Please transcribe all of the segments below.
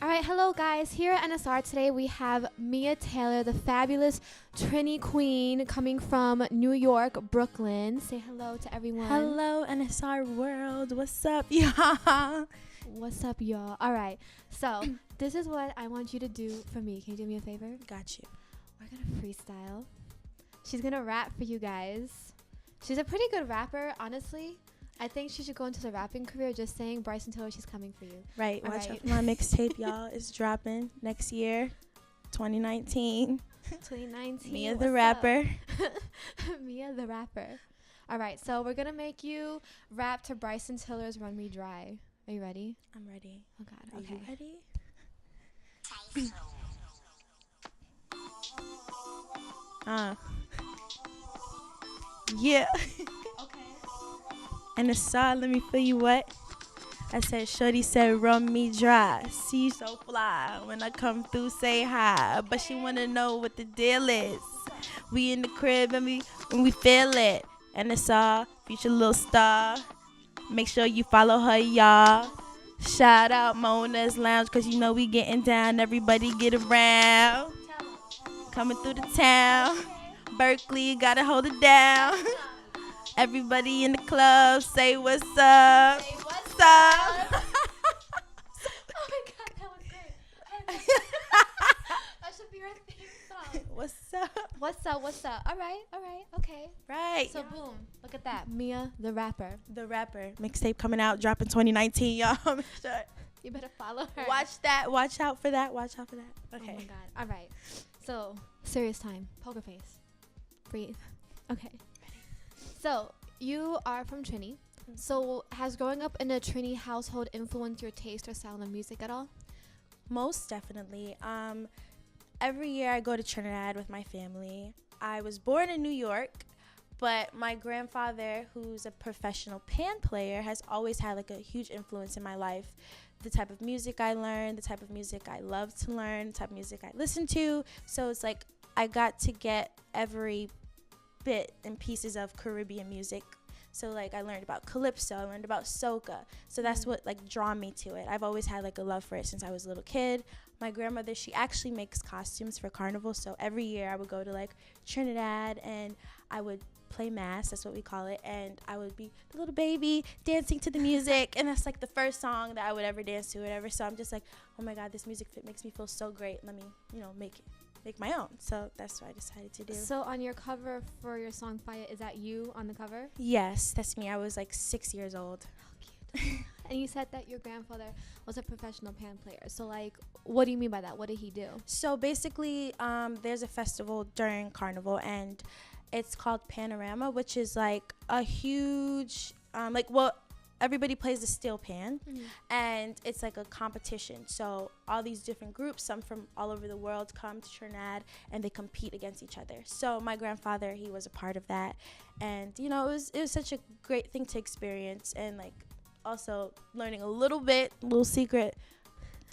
All right, hello guys. Here at NSR today we have Mia Taylor, the fabulous Trini Queen, coming from New York, Brooklyn. Say hello to everyone. Hello, NSR world. What's up, y'all? What's up, y'all? All right, so this is what I want you to do for me. Can you do me a favor? Got you. We're gonna freestyle. She's gonna rap for you guys. She's a pretty good rapper, honestly. I think she should go into the rapping career. Just saying, Bryson Tiller, she's coming for you. Right. All Watch right. out for my mixtape, y'all. It's dropping next year, 2019. 2019. Mia what's the up? rapper. Mia the rapper. All right, so we're gonna make you rap to Bryson Tiller's "Run Me Dry." Are you ready? I'm ready. Oh God. Are Okay. you ready? Yeah. Okay. And the song, let me feel you wet. I said, shorty said, run me dry. See you so fly. When I come through, say hi. But she wanna know what the deal is. We in the crib and when we feel it. And it's all future little star. Make sure you follow her, y'all. Shout out Mona's Lounge, cause you know we getting down. Everybody get around. Coming through the town. Berkeley, gotta hold it down. Everybody in the club, say what's up. Say what's What's up? Oh my God, that was great. That should be our theme song. What's up? What's up? What's up? All right. Okay. Right. So boom, look at that, Mia the rapper. The rapper mixtape coming out, dropping 2019, y'all. Make sure. You better follow her. Watch that. Watch out for that. Watch out for that. Okay. Oh my God. All right. So serious time. Poker face. Breathe. Okay. So you are from Trini. So has growing up in a Trini household influenced your taste or style of music at all? Most definitely. Every year I go to Trinidad with my family. I was born in New York, but my grandfather, who's a professional pan player, has always had like a huge influence in my life. The type of music I learned, the type of music I love to learn, the type of music I listen to. So it's like I got to get every bit and pieces of Caribbean music. So like I learned about calypso, I learned about soca. So that's what like drawn me to it. I've always had like a love for it since I was a little kid. My grandmother, she actually makes costumes for carnival. So every year I would go to like Trinidad and I would play mass, that's what we call it, and I would be the little baby dancing to the music, and that's like the first song that I would ever dance to, whatever. So I'm just like, oh my God, this music makes me feel so great. Let me, make my own. So that's what I decided to do. So on your cover for your song Fire, is that you on the cover? Yes, that's me. I was like 6 years old. How cute. And you said that your grandfather was a professional pan player. So like, what do you mean by that? What did he do? So basically, there's a festival during Carnival, and it's called Panorama, which is like a huge, everybody plays the steel pan, and it's like a competition. So all these different groups, some from all over the world, come to Trinidad and they compete against each other. So my grandfather, he was a part of that, and it was such a great thing to experience, and like also learning a little secret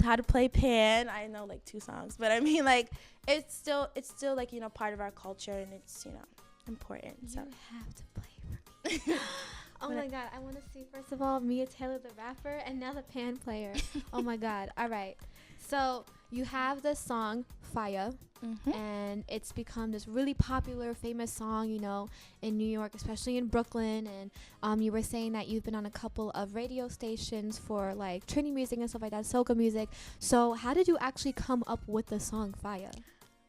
how to play pan. I know like 2 songs, but I mean like it's still like part of our culture, and it's important. You So have to play for me. Oh my God, I want to see first of all Mia Taylor the rapper and now the pan player. Oh my God. All right. So you have the song Fire, and it's become this really popular, famous song, in New York, especially in Brooklyn. And you were saying that you've been on a couple of radio stations for like Trini music and stuff like that, soca music. So how did you actually come up with the song Fire?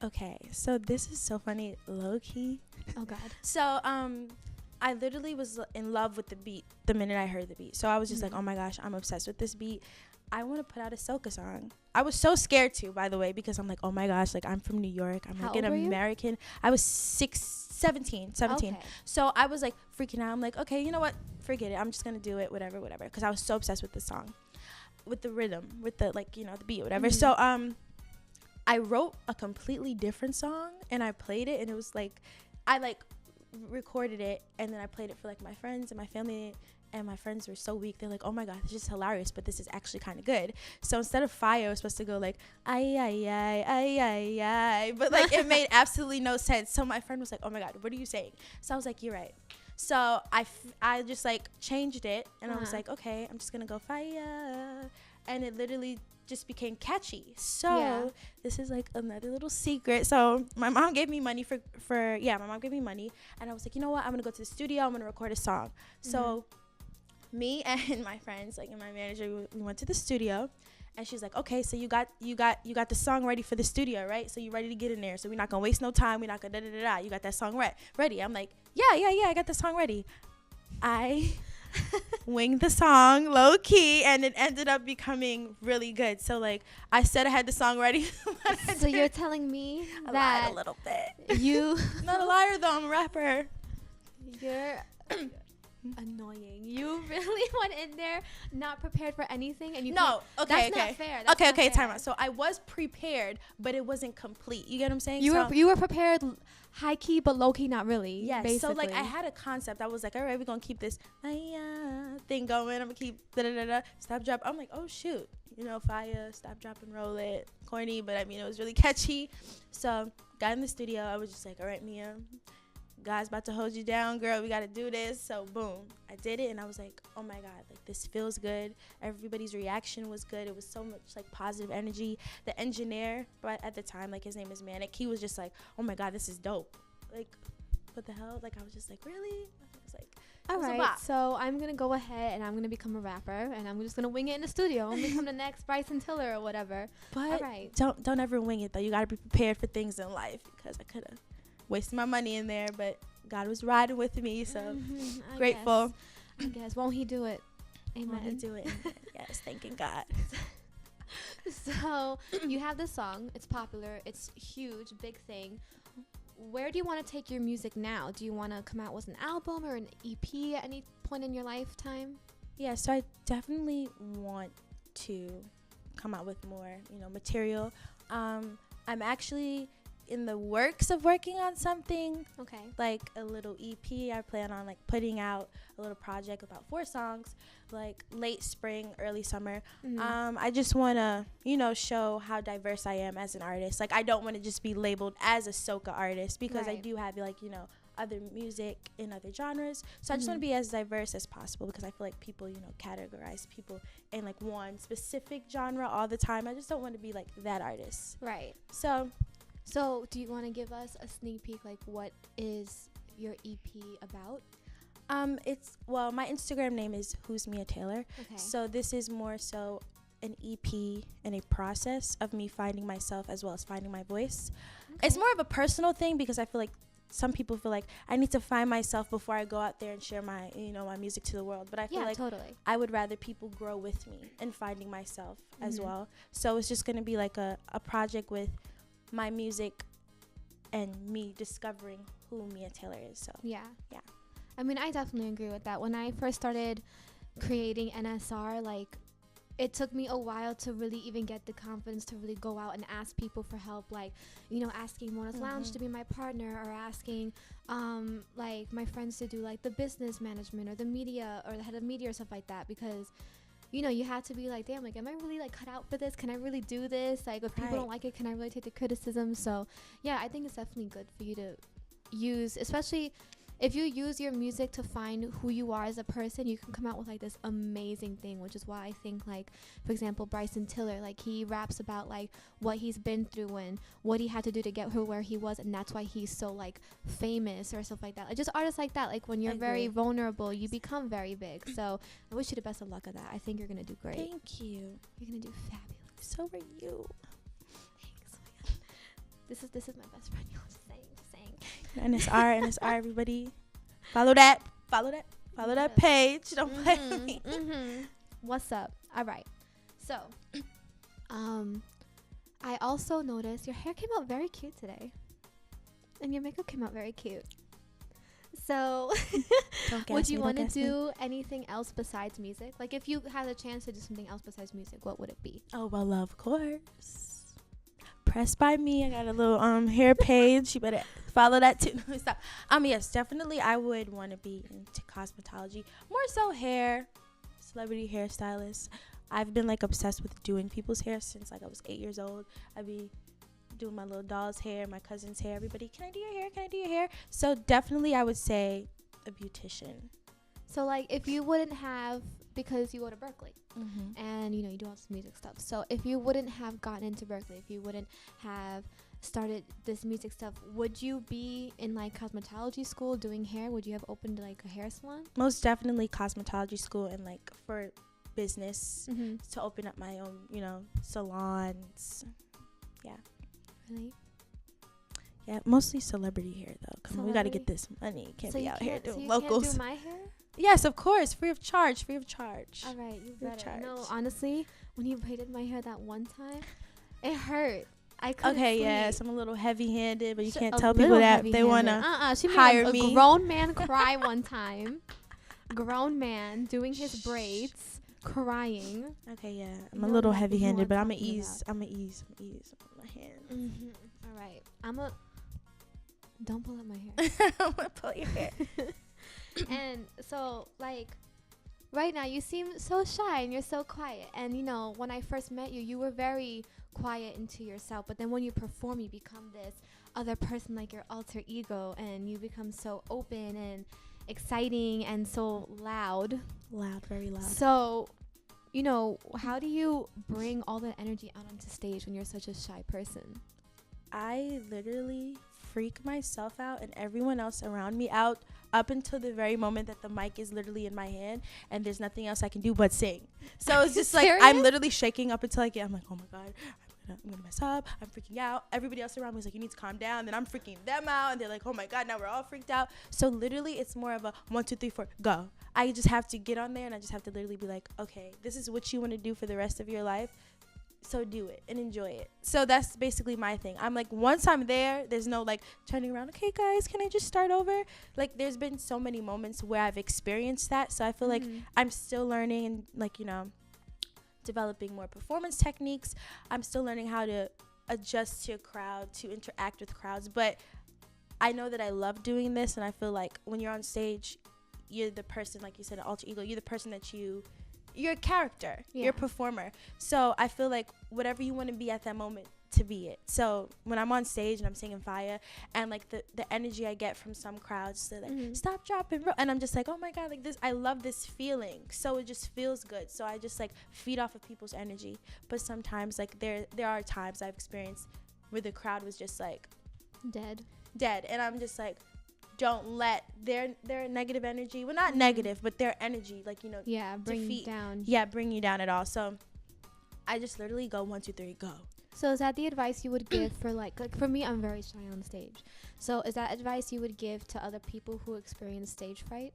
okay, so this is so funny, low key. Oh God. So I literally was in love with the beat the minute I heard the beat. So I was just like, oh my gosh, I'm obsessed with this beat. I want to put out a soca song. I was so scared too, by the way, because I'm like, oh my gosh, like I'm from New York. I'm How like an old were you? American. I was 17. Okay. So I was like freaking out. I'm like, okay, you know what? Forget it. I'm just going to do it, whatever. Because I was so obsessed with the song, with the rhythm, with the the beat, whatever. So I wrote a completely different song and I played it, and it was like, I like recorded it, and then I played it for like my friends and my family, and my friends were so weak. They're like, oh my God, this is hilarious, but this is actually kind of good. So instead of fire, I was supposed to go like, ay, ay, ay, ay, ay, ay. But like, it made absolutely no sense. So my friend was like, oh my God, what are you saying? So I was like, you're right. So I just like changed it, and I was like, okay, I'm just going to go fire. and it literally just became catchy. So Yeah. this is like another little secret. So my mom gave me money my mom gave me money, and I was like, you know what, I'm gonna go to the studio, I'm gonna record a song. So me and my friends, like, and my manager, we went to the studio, and she's like, okay, so you got the song ready for the studio, right? So you ready to get in there, so we're not gonna waste no time, we're not gonna da-da-da-da, you got that song ready. I'm like, yeah, I got the song ready. I winged the song low key, and it ended up becoming really good. So like, I said I had the song ready. So you're telling me I that lied a little bit. you Not a liar though, I'm a rapper. you're annoying. You really went in there not prepared for anything, and you No, can't- okay, that's okay. not fair. That's not Time fair. out. So I was prepared, but it wasn't complete. You get what I'm saying? You So, were prepared high key, but low key not really. yes. Basically. So like, I had a concept. I was like, all right, we're gonna keep this thing going. I'm gonna keep stop drop. I'm like, oh shoot, fire, stop drop and roll it. Corny, but I mean it was really catchy. So got in the studio. I was just like, all right, Mia, God's about to hold you down, girl. We gotta do this. So boom, I did it, and I was like, oh my God, like this feels good. Everybody's reaction was good. It was so much like positive energy. The engineer, but at the time, like his name is Manic, he was just like, oh my God, this is dope. Like, what the hell? Like I was just like, really? I was like, all it was a right. bop. So I'm gonna go ahead and I'm gonna become a rapper, and I'm just gonna wing it in the studio and become the next Bryson Tiller or whatever. But All right. don't ever wing it though. You gotta be prepared for things in life, because I could have wasted my money in there, but God was riding with me, so I grateful. I guess. Won't he do it? Amen. Won't he do it? Yes, thanking God. So you have this song. It's popular. It's huge, big thing. Where do you want to take your music now? Do you want to come out with an album or an EP at any point in your lifetime? Yeah, so I definitely want to come out with more, material. I'm actually in the works of working on something, Okay. like a little EP. I plan on like putting out a little project with about 4 songs, like late spring, early summer. Mhm. I just want to, show how diverse I am as an artist. Like, I don't want to just be labeled as a soca artist, because I Right. do have like, other music in other genres. So I just want to Mhm. be as diverse as possible, because I feel like people, categorize people in like one specific genre all the time. I just don't want to be like that artist. Right. So Do you want to give us a sneak peek, like what is your EP about? my Instagram name is Who's Mia Taylor. Okay. So this is more so an EP and a process of me finding myself as well as finding my voice. It's more of a personal thing, because I feel like some people feel like I need to find myself before I go out there and share my, my music to the world. But I feel like totally. I would rather people grow with me and finding myself as Mhm. well. So it's just going to be like a project with my music and me discovering who Mia Taylor is. So Yeah. Yeah. I mean, I definitely agree with that. When I first started creating NSR, like, it took me a while to really even get the confidence to really go out and ask people for help, like, asking Mona's Lounge to be my partner, or asking like my friends to do like the business management or the media or the head of media or stuff like that, because you had to be like, damn, like, am I really like cut out for this? Can I really do this? Like, if people Right. don't like it, can I really take the criticism? So yeah, I think it's definitely good for you to use, especially if you use your music to find who you are as a person. You can come out with like this amazing thing, which is why I think, like, for example, Bryson Tiller, like, he raps about like what he's been through and what he had to do to get where he was, and that's why he's so like famous or stuff like that. Like, just artists like that, like when you're very agree. vulnerable, you become very big. So I wish you the best of luck at that. I think you're gonna do great. Thank you. You're gonna do fabulous. So are you. Thanks. Oh my God. This is my best friend. Y'all, just saying. NSR, everybody. Follow that Yes. page. Don't play with me. What's up? All right. So, I also noticed your hair came out very cute today, and your makeup came out very cute. So, Don't gas would you me, want to don't gas me. do anything else besides music? Like, if you had a chance to do something else besides music, what would it be? Oh, well, of course. Pressed by me. I got a little hair page. You better follow that too. No, stop. Yes, definitely I would want to be into cosmetology. More so hair, celebrity hairstylist. I've been like obsessed with doing people's hair since like I was 8 years old. I'd be doing my little doll's hair, my cousin's hair, everybody, can I do your hair? Can I do your hair? So definitely I would say a beautician. So, like, if you wouldn't have because you go to Berkeley. And you do all this music stuff. So if you wouldn't have gotten into Berkeley, if you wouldn't have started this music stuff, would you be in like cosmetology school doing hair? Would you have opened like a hair salon? Most definitely cosmetology school, and like for business to open up my own salons. Yeah. Really? Yeah, mostly celebrity hair though. Come on, we got to get this money. Can't be out here doing locals. Can't do my hair? Yes, of course, free of charge. All right, you better. No, honestly, when you braided my hair that one time, it hurt. I couldn't sleep. Yes, I'm a little heavy-handed, but you can't tell people that they want to she hire made me. A grown man cry one time. Grown man doing his braids, crying. Okay, yeah, I'm a little heavy-handed, but I'm gonna ease my hand. All right, don't pull up my hair. I'm gonna pull your hair. And so, like, right now you seem so shy and you're so quiet. And when I first met you, you were very quiet into yourself. But then when you perform, you become this other person, like your alter ego, and you become so open and exciting and so loud. Very loud. So, how do you bring all that energy out onto stage when you're such a shy person? I literally freak myself out and everyone else around me out up until the very moment that the mic is literally in my hand and there's nothing else I can do but sing. So it's just like I'm literally shaking up until I get. I'm like, oh my god, I'm gonna mess up. I'm freaking out. Everybody else around me is like, you need to calm down. Then I'm freaking them out, and they're like, oh my god, now we're all freaked out. So literally, it's more of a 1, 2, 3, 4, go. I just have to get on there, and I just have to literally be like, okay, this is what you want to do for the rest of your life. So do it and enjoy it. So that's basically my thing. I'm like, once I'm there, there's no like turning around. Okay, guys, can I just start over? Like, there's been so many moments where I've experienced that. So I feel like I'm still learning and like, developing more performance techniques. I'm still learning how to adjust to a crowd, to interact with crowds. But I know that I love doing this. And I feel like when you're on stage, you're the person, like you said, an alter ego. You're the person that you're a character, you're a performer. So I feel like whatever you want to be at that moment, to be it. So when I'm on stage and I'm singing Fire, and like the energy I get from some crowds, they're like, stop, drop, and I'm just like, oh my god, like this, I love this feeling. So it just feels good. So I just like feed off of people's energy. But sometimes like there are times I've experienced where the crowd was just like dead, and I'm just like, don't let their negative energy, well, not negative, but their energy, like, bring you down. Yeah, bring you down at all. So I just literally go 1, 2, 3, go. So is that the advice you would give for like for me, I'm very shy on stage. So is that advice you would give to other people who experience stage fright?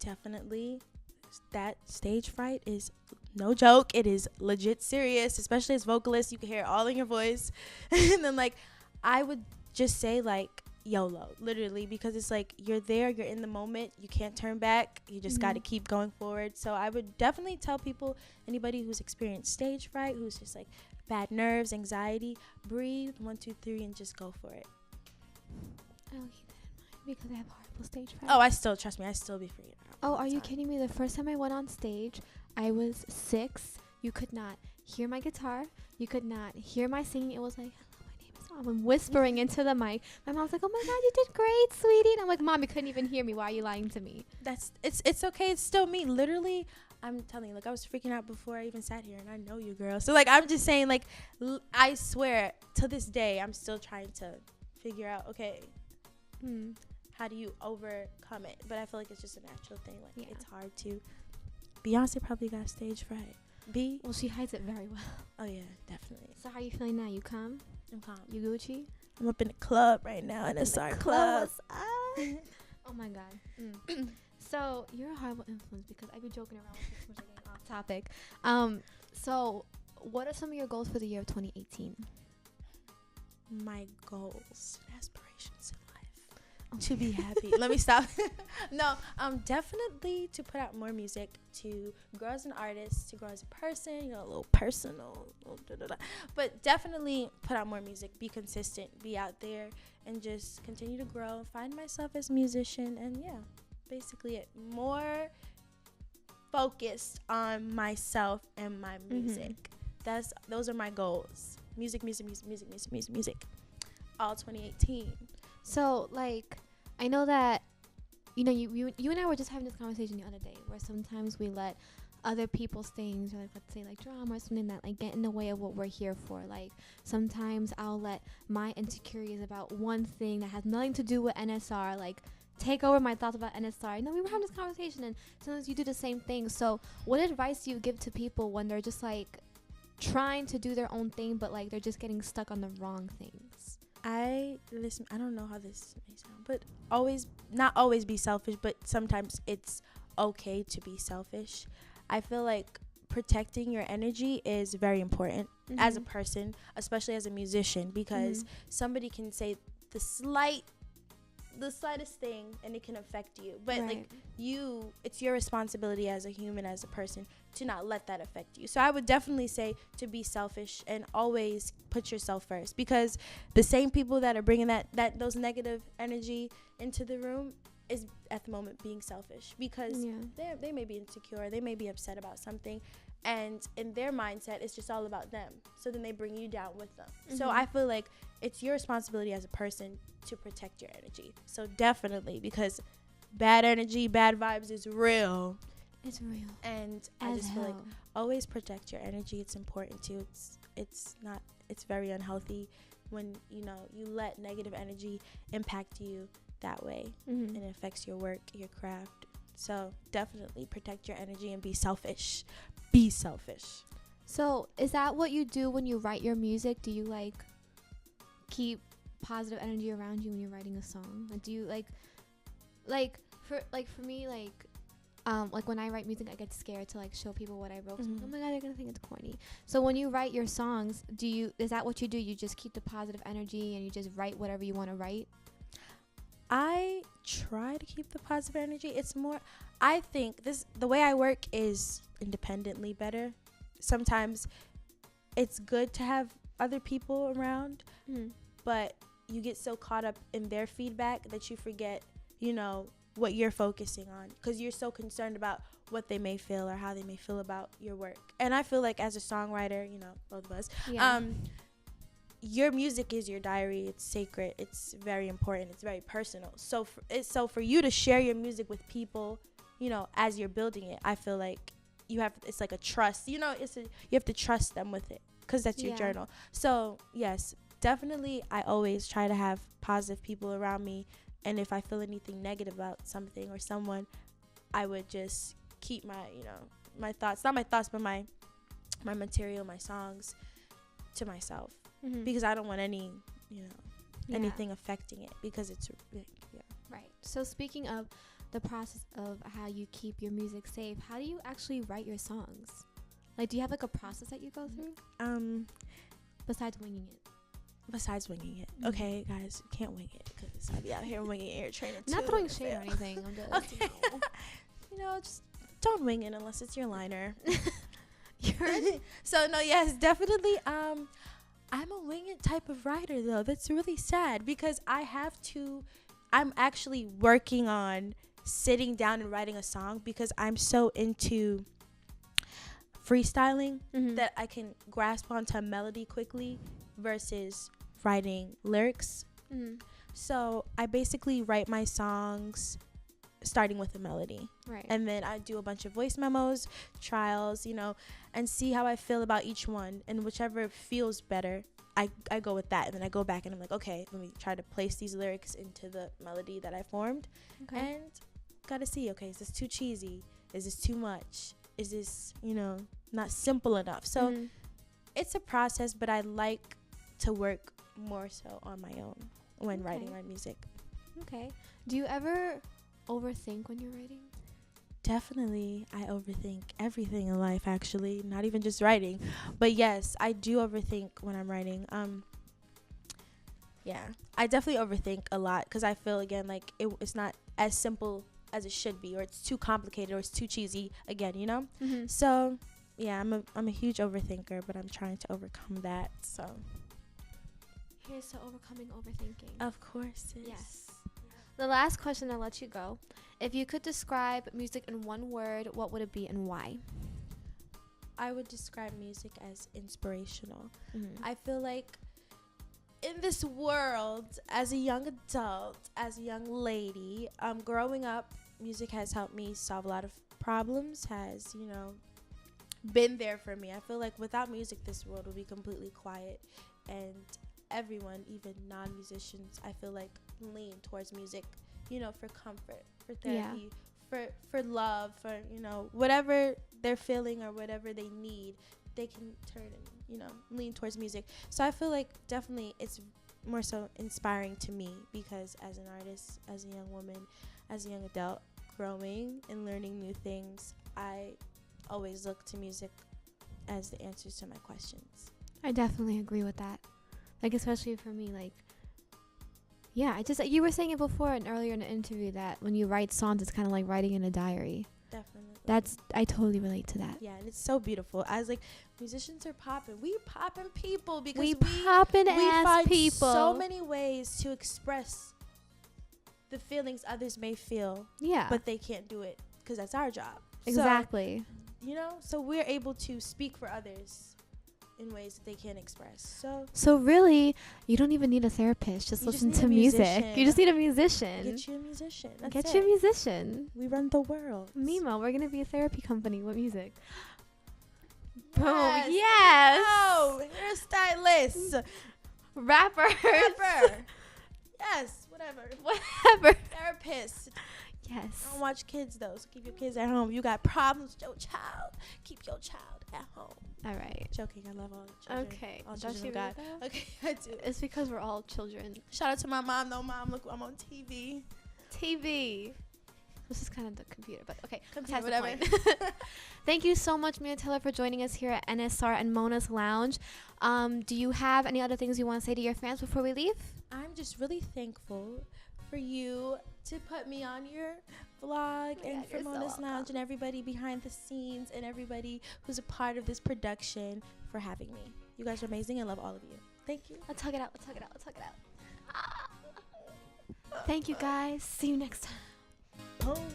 Definitely. That stage fright is no joke. It is legit serious, especially as vocalists. You can hear it all in your voice. And then like, I would just say like, YOLO, literally, because it's like you're there, you're in the moment, you can't turn back, you just got to keep going forward. So I would definitely tell people, anybody who's experienced stage fright, who's just like bad nerves, anxiety, breathe, 1, 2, 3, and just go for it. I'll keep that in mind because I have horrible stage fright. Oh, I still be freaking out. Oh, are you kidding me? The first time I went on stage, I was 6. You could not hear my guitar, you could not hear my singing. It was like, I'm whispering into the mic. My mom's like, oh my god, you did great, sweetie. And I'm like, mom, you couldn't even hear me. Why are you lying to me? It's okay. It's still me. Literally, I'm telling you, like, I was freaking out before I even sat here, and I know you, girl. So like, I'm just saying, like, I swear to this day, I'm still trying to figure out, okay, how do you overcome it? But I feel like it's just a natural thing. Like, it's hard to. Beyonce probably got stage fright. Well, she hides it very well. Oh yeah, definitely. So how are you feeling now? You calm? I'm calm. You Gucci? I'm up in the club right now, in a SR club. Oh my god. So you're a horrible influence because I be joking around with you so much, getting off topic. So what are some of your goals for the year of 2018? My goals, aspirations in life, to be happy. Let me stop. No, definitely to put out more music, to grow as an artist, to grow as a person, a little personal, but definitely put out more music, be consistent, be out there, and just continue to grow, find myself as a musician, and yeah, basically it. More focused on myself and my music. Those are my goals. Music, all 2018. So like, I know that you and I were just having this conversation the other day where sometimes we let other people's things, or like let's say like drama or something that like get in the way of what we're here for. Like sometimes I'll let my insecurities about one thing that has nothing to do with NSR like take over my thoughts about NSR. You know, we were having this conversation, and sometimes you do the same thing. So what advice do you give to people when they're just like trying to do their own thing, but like they're just getting stuck on the wrong things? I don't know how this may sound, but not always be selfish, but sometimes it's okay to be selfish. I feel like protecting your energy is very important as a person, especially as a musician, because somebody can say the slightest thing and it can affect you, but like it's your responsibility as a human, as a person, to not let that affect you. So I would definitely say to be selfish and always put yourself first, because the same people that are bringing those negative energy into the room is at the moment being selfish, because they may be insecure, they may be upset about something, and in their mindset it's just all about them, so then they bring you down with them. So I feel like it's your responsibility as a person to protect your energy. So definitely, because bad energy, bad vibes is real. It's real. And I just feel like always protect your energy. It's important too. It's very unhealthy when you let negative energy impact you that way, and it affects your work, your craft. So definitely protect your energy and be selfish. Be selfish. So is that what you do when you write your music? Do you like keep positive energy around you when you're writing a song? Like, do you for me, like when I write music, I get scared to like show people what I wrote. Oh my god, they're gonna think it's corny. So when you write your songs, is that what you do? You just keep the positive energy and you just write whatever you want to write? I try to keep the positive energy. It's more, I think the way I work is independently better. Sometimes it's good to have other people around, but you get so caught up in their feedback that you forget, what you're focusing on, because you're so concerned about what they may feel or how they may feel about your work. And I feel like as a songwriter, both of us, your music is your diary. It's sacred. It's very important. It's very personal. So for you to share your music with people, as you're building it, I feel like it's like a trust. You have to trust them with it, because that's your journal. So yes, definitely, I always try to have positive people around me. And if I feel anything negative about something or someone, I would just keep my thoughts, not my thoughts, but my material, my songs, to myself, because I don't want anything affecting it, because it's right. So speaking of the process of how you keep your music safe, how do you actually write your songs? Like, do you have like a process that you go through? Besides winging it. Okay, guys, you can't wing it, because I be out here winging air training too. Not throwing shade or anything. I'm just, okay. Just don't wing it unless it's your liner. So no, yes, definitely. I'm a wing it type of writer, though. That's really sad, because I'm actually working on sitting down and writing a song, because I'm so into freestyling that I can grasp onto a melody quickly versus writing lyrics. So I basically write my songs starting with a melody, right? And then I do a bunch of voice memos, trials, and see how I feel about each one, and whichever feels better, I go with that. And then I go back and I'm like, okay, let me try to place these lyrics into the melody that I formed. And gotta see, okay, is this too cheesy? Is this too much? Is this not simple enough? So it's a process, but I like to work more so on my own when writing my music. Okay. Do you ever overthink when you're writing? Definitely, I overthink everything in life, actually, not even just writing. But yes, I do overthink when I'm writing. I definitely overthink a lot, because I feel, again, like it's not as simple as it should be, or it's too complicated, or it's too cheesy, again, So yeah, I'm a huge overthinker, but I'm trying to overcome that. So here's to overcoming overthinking. Of course. Yes. The last question, I'll let you go. If you could describe music in one word, what would it be and why? I would describe music as inspirational. I feel like in this world, as a young adult, as a young lady, growing up, music has helped me solve a lot of problems has, you know, been there for me. I feel like without music, this world will be completely quiet, and everyone, even non-musicians, I feel like lean towards music, you know, for comfort, for therapy, for love, for, you know, whatever they're feeling or whatever they need, they can turn and, you know, lean towards music. So I feel like definitely it's more so inspiring to me, because as an artist, as a young woman, as a young adult, growing and learning new things, I always look to music as the answers to my questions. I definitely agree with that. Like, especially for me, like, yeah, I just, you were saying it before and earlier in the interview that when you write songs, it's kind of like writing in a diary. Definitely. I totally relate to that. Yeah, and it's so beautiful. I was like, musicians are popping. We popping people because we popping ass find people. So many ways to express the feelings others may feel. Yeah. But they can't do it because that's our job. Exactly. So, you know, so we're able to speak for others in ways that they can't express. So really, you don't even need a therapist. Just listen to music. You just need a musician. Get you a musician. That's Get it. you a musician. We run the world. Mimo, we're gonna be a therapy company with music. Yes. Boom. Yes. Oh, hairstylist. Rapper. Yes, whatever. Whatever. Therapist. Yes. Don't watch kids though, so keep your kids at home. You got problems with your child, keep your child at home. All right. Joking, I love all children. Okay. All Does children she of God. really though? Okay, I do. It's because we're all children. Shout out to my mom. No, mom, look, I'm on TV. TV. This is kind of the computer, but okay. Computer, besides the whatever. point. Thank you so much, Mia Taylor, for joining us here at NSR and Mona's Lounge. Do you have any other things you want to say to your fans before we leave? I'm just really thankful for you to put me on your vlog, and for Mona's Lounge and everybody behind the scenes and everybody who's a part of this production for having me. You guys are amazing. I love all of you. Thank you. Let's hug it out. Let's hug it out. Let's hug it out. Thank you, guys. See you next time. Home.